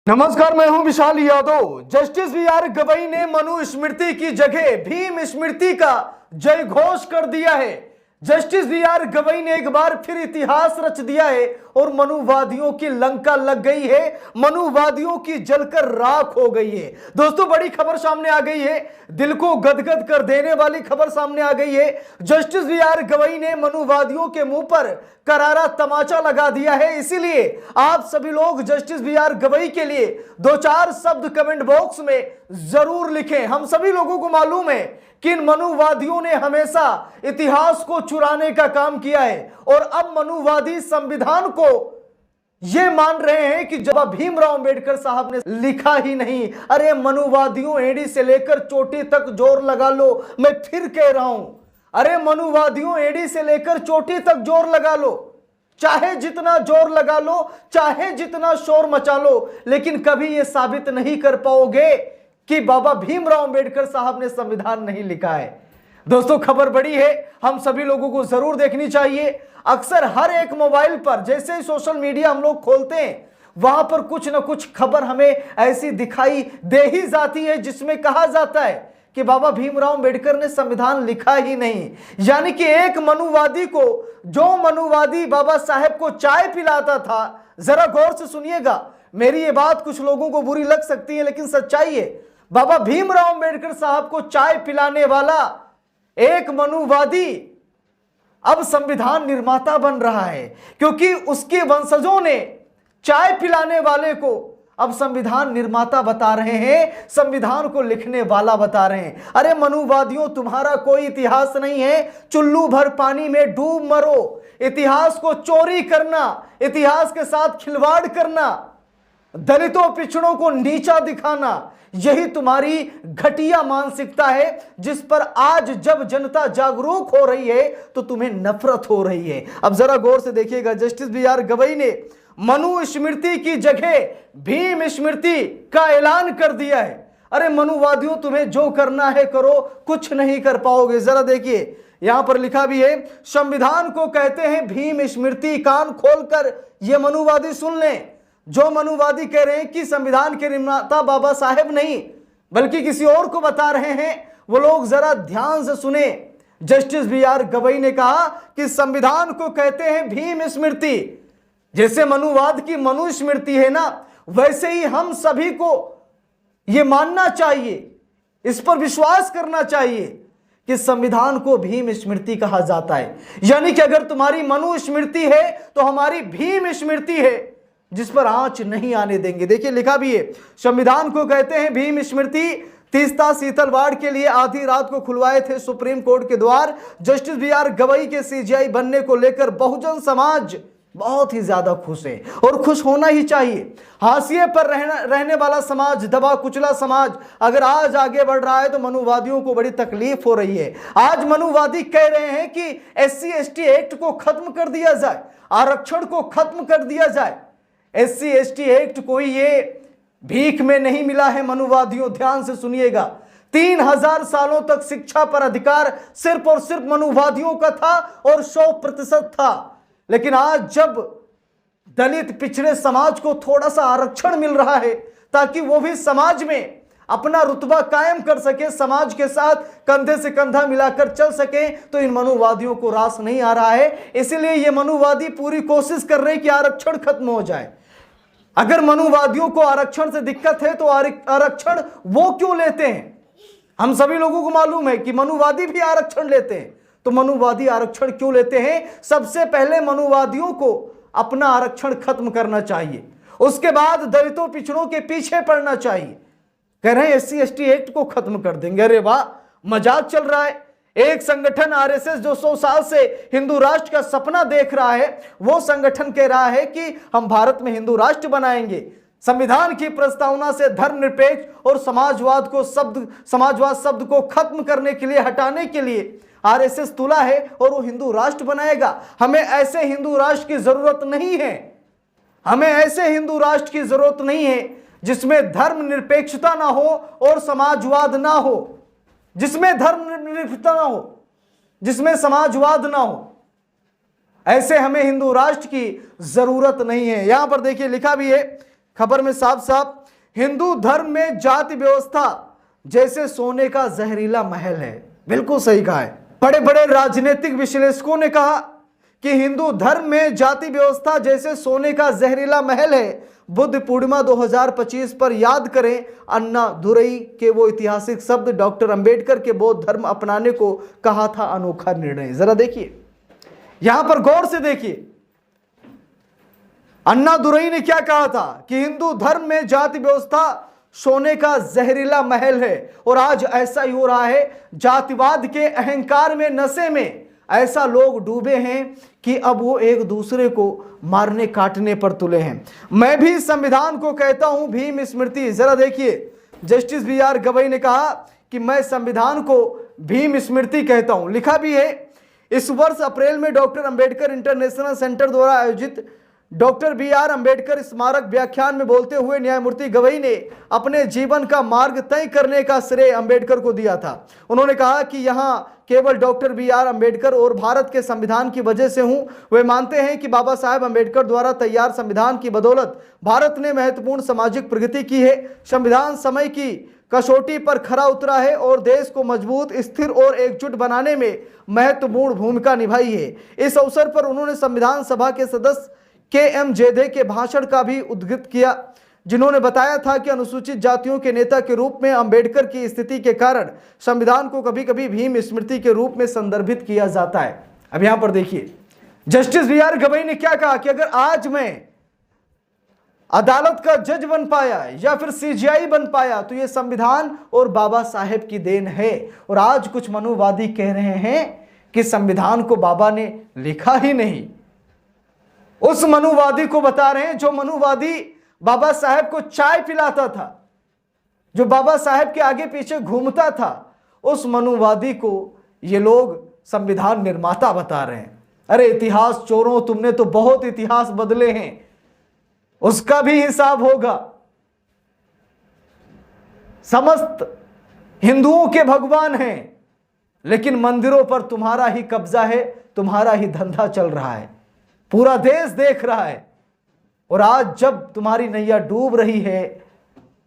नमस्कार, मैं हूं विशाल यादव। जस्टिस बीआर गवई ने मनु स्मृति की जगह भीम स्मृति का जय घोष कर दिया है। जस्टिस बीआर गवई ने एक बार फिर इतिहास रच दिया है और मनुवादियों की लंका लग गई है, मनुवादियों की जलकर राख हो गई है। दोस्तों, बड़ी खबर सामने आ गई है, दिल को गदगद कर देने वाली खबर सामने आ गई है। जस्टिस बीआर गवई ने मनुवादियों के मुंह पर करारा तमाचा लगा दिया है। इसीलिए आप सभी लोग जस्टिस बीआर गवई के लिए दो चार शब्द कमेंट बॉक्स में जरूर लिखें। हम सभी लोगों को मालूम है कि इन मनुवादियों ने हमेशा इतिहास को चुराने का काम किया है और अब मनुवादी संविधान को यह मान रहे हैं कि जब भीमराव अंबेडकर साहब ने लिखा ही नहीं। अरे मनुवादियों, एड़ी से लेकर चोटी तक जोर लगा लो, मैं फिर कह रहा हूं, अरे मनुवादियों, एड़ी से लेकर चोटी तक जोर लगा लो, चाहे जितना जोर लगा लो, चाहे जितना शोर मचा लो, लेकिन कभी यह साबित नहीं कर पाओगे कि बाबा भीमराव अंबेडकर साहब ने संविधान नहीं लिखा है। दोस्तों, खबर बड़ी है, हम सभी लोगों को जरूर देखनी चाहिए। अक्सर हर एक मोबाइल पर जैसे ही सोशल मीडिया हम लोग खोलते हैं, वहां पर कुछ ना कुछ खबर हमें ऐसी दिखाई दे ही जाती है जिसमें कहा जाता है कि बाबा भीमराव अंबेडकर ने संविधान लिखा ही नहीं। यानी कि एक मनुवादी को, जो मनुवादी बाबा साहेब को चाय पिलाता था, जरा गौर से सुनिएगा, मेरी ये बात कुछ लोगों को बुरी लग सकती है लेकिन सच्चाई है। बाबा भीमराव अंबेडकर साहब को चाय पिलाने वाला एक मनुवादी अब संविधान निर्माता बन रहा है, क्योंकि उसके वंशजों ने चाय पिलाने वाले को अब संविधान निर्माता बता रहे हैं, संविधान को लिखने वाला बता रहे हैं। अरे मनुवादियों, तुम्हारा कोई इतिहास नहीं है, चुल्लू भर पानी में डूब मरो। इतिहास को चोरी करना, इतिहास के साथ खिलवाड़ करना, दलितों पिछड़ों को नीचा दिखाना, यही तुम्हारी घटिया मानसिकता है, जिस पर आज जब जनता जागरूक हो रही है तो तुम्हें नफरत हो रही है। अब जरा गौर से देखिएगा, जस्टिस बीआर गवई ने मनु स्मृति की जगह भीम स्मृति का ऐलान कर दिया है। अरे मनुवादियों, तुम्हें जो करना है करो, कुछ नहीं कर पाओगे। जरा देखिए, यहां पर लिखा भी है, संविधान को कहते हैं भीम स्मृति। कान खोलकर ये मनुवादी सुन लें। जो मनुवादी कह रहे हैं कि संविधान के निर्माता बाबा साहेब नहीं बल्कि किसी और को बता रहे हैं, वो लोग जरा ध्यान से सुने। जस्टिस बीआर गवई ने कहा कि संविधान को कहते हैं भीम स्मृति। जैसे मनुवाद की मनु स्मृति है ना, वैसे ही हम सभी को यह मानना चाहिए, इस पर विश्वास करना चाहिए कि संविधान को भीम स्मृति कहा जाता है। यानी कि अगर तुम्हारी मनु स्मृति है तो हमारी भीम स्मृति है, जिस पर आंच नहीं आने देंगे। देखिए, लिखा भी है, संविधान को कहते हैं भीम स्मृति। तीस्ता शीतलवाड़ के लिए आधी रात को खुलवाए थे सुप्रीम कोर्ट के द्वार। जस्टिस बीआर गवई के सीजेआई बनने को लेकर बहुजन समाज बहुत ही ज्यादा खुश है और खुश होना ही चाहिए। हाशिए पर रहने वाला समाज, दबा कुचला समाज अगर आज आगे बढ़ रहा है तो मनुवादियों को बड़ी तकलीफ हो रही है। आज मनुवादी कह रहे हैं कि SC/ST एक्ट को खत्म कर दिया जाए, आरक्षण को खत्म कर दिया जाए। SC/ST एक्ट कोई ये भीख में नहीं मिला है मनुवादियों, ध्यान से सुनिएगा। 3000 सालों तक शिक्षा पर अधिकार सिर्फ और सिर्फ मनुवादियों का था और 100% था। लेकिन आज जब दलित पिछड़े समाज को थोड़ा सा आरक्षण मिल रहा है ताकि वो भी समाज में अपना रुतबा कायम कर सके, समाज के साथ कंधे से कंधा मिलाकर चल सके, तो इन मनुवादियों को रास नहीं आ रहा है। इसीलिए ये मनुवादी पूरी कोशिश कर रहे हैं कि आरक्षण खत्म हो जाए। अगर मनुवादियों को आरक्षण से दिक्कत है तो आरक्षण वो क्यों लेते हैं? हम सभी लोगों को मालूम है कि मनुवादी भी आरक्षण लेते हैं, तो मनुवादी आरक्षण क्यों लेते हैं? सबसे पहले मनुवादियों को अपना आरक्षण खत्म करना चाहिए, उसके बाद दलितों पिछड़ों के पीछे पड़ना चाहिए। कह रहे हैं SC/ST एक्ट को खत्म कर देंगे। अरे वाह, मजाक चल रहा है। एक संगठन RSS जो 100 साल से हिंदू राष्ट्र का सपना देख रहा है, वो संगठन कह रहा है कि हम भारत में हिंदू राष्ट्र बनाएंगे। संविधान की प्रस्तावना से धर्मनिरपेक्ष और समाजवाद शब्द को खत्म करने के लिए, हटाने के लिए RSS तुला है और वो हिंदू राष्ट्र बनाएगा। हमें ऐसे हिंदू राष्ट्र की जरूरत नहीं है। हमें ऐसे हिंदू राष्ट्र की जरूरत नहीं है जिसमें धर्मनिरपेक्षता ना हो और समाजवाद ना हो, जिसमें धर्मनिरपेक्षता ना हो, जिसमें समाजवाद ना हो। ऐसे हमें हिंदू राष्ट्र की जरूरत नहीं है। यहां पर देखिए लिखा भी है, खबर में साफ साफ हिंदू धर्म में जाति व्यवस्था जैसे सोने का जहरीला महल है। बिल्कुल सही कहा है। बड़े बड़े राजनीतिक विश्लेषकों ने कहा कि हिंदू धर्म में जाति व्यवस्था जैसे सोने का जहरीला महल है। बुद्ध पूर्णिमा 2025 पर याद करें अन्ना दुरई के वो ऐतिहासिक शब्द, डॉक्टर अंबेडकर के बौद्ध धर्म अपनाने को कहा था अनोखा निर्णय। जरा देखिए, यहां पर गौर से देखिए, अन्ना दुरई ने क्या कहा था कि हिंदू धर्म में जाति व्यवस्था सोने का जहरीला महल है। और आज ऐसा ही हो रहा है। जातिवाद के अहंकार में, नशे में ऐसा लोग डूबे हैं कि अब वो एक दूसरे को मारने काटने पर तुले हैं। मैं भी संविधान को कहता हूं भीम स्मृति। जरा देखिए, जस्टिस BR गवई ने कहा कि मैं संविधान को भीम स्मृति कहता हूं। लिखा भी है, इस वर्ष अप्रैल में डॉक्टर अंबेडकर इंटरनेशनल सेंटर द्वारा आयोजित डॉक्टर BR अंबेडकर स्मारक व्याख्यान में बोलते हुए न्यायमूर्ति गवई ने अपने जीवन का मार्ग तय करने का श्रेय अंबेडकर को दिया था। उन्होंने कहा कि यहां केवल डॉक्टर BR अंबेडकर और भारत के संविधान की वजह से हूं। वे मानते हैं कि बाबा साहेब अंबेडकर द्वारा तैयार संविधान की बदौलत भारत ने महत्वपूर्ण सामाजिक प्रगति की है। संविधान समय की कसौटी पर खरा उतरा है और देश को मजबूत, स्थिर और एकजुट बनाने में महत्वपूर्ण भूमिका निभाई है। इस अवसर पर उन्होंने संविधान सभा के सदस्य KM जेधे के भाषण का भी उद्धृत किया, जिन्होंने बताया था कि अनुसूचित जातियों के नेता के रूप में अंबेडकर की स्थिति के कारण संविधान को कभी कभी भीम स्मृति के रूप में संदर्भित किया जाता है। अब यहां पर देखिए, जस्टिस BR गवई ने क्या कहा कि अगर आज मैं अदालत का जज बन पाया या फिर CJI बन पाया तो यह संविधान और बाबा साहेब की देन है। और आज कुछ मनुवादी कह रहे हैं कि संविधान को बाबा ने लिखा ही नहीं। उस मनुवादी को बता रहे हैं जो मनुवादी बाबा साहेब को चाय पिलाता था, जो बाबा साहेब के आगे पीछे घूमता था, उस मनुवादी को ये लोग संविधान निर्माता बता रहे हैं। अरे इतिहास चोरों, तुमने तो बहुत इतिहास बदले हैं, उसका भी हिसाब होगा। समस्त हिंदुओं के भगवान हैं, लेकिन मंदिरों पर तुम्हारा ही कब्जा है, तुम्हारा ही धंधा चल रहा है, पूरा देश देख रहा है। और आज जब तुम्हारी नैया डूब रही है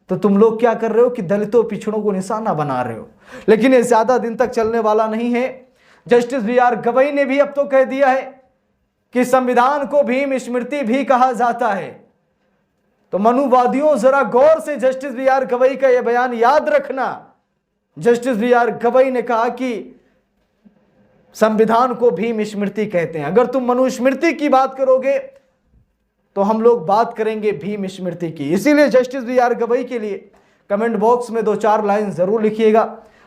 तो तुम लोग क्या कर रहे हो कि दलितों पिछड़ों को निशाना बना रहे हो। लेकिन ये ज्यादा दिन तक चलने वाला नहीं है। जस्टिस BR गवई ने भी अब तो कह दिया है कि संविधान को भीम स्मृति भी कहा जाता है। तो मनुवादियों, जरा गौर से जस्टिस BR गवई का यह बयान याद रखना। जस्टिस BR गवई ने कहा कि संविधान को भीम स्मृति कहते हैं। अगर तुम मनुस्मृति की बात करोगे तो हम लोग बात करेंगे भीम स्मृति की। इसीलिए जस्टिस BR गवई के लिए कमेंट बॉक्स में 2-4 लाइन जरूर लिखिएगा,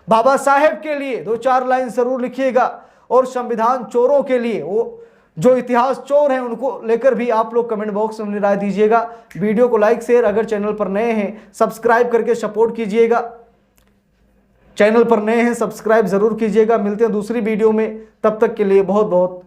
बाबा साहेब के लिए 2-4 लाइन जरूर लिखिएगा, और संविधान चोरों के लिए, वो जो इतिहास चोर हैं उनको लेकर भी आप लोग कमेंट बॉक्स में राय दीजिएगा। वीडियो को लाइक शेयर, अगर चैनल पर नए हैं सब्सक्राइब करके सपोर्ट कीजिएगा। चैनल पर नए हैं सब्सक्राइब जरूर कीजिएगा। मिलते हैं दूसरी वीडियो में, तब तक के लिए बहुत बहुत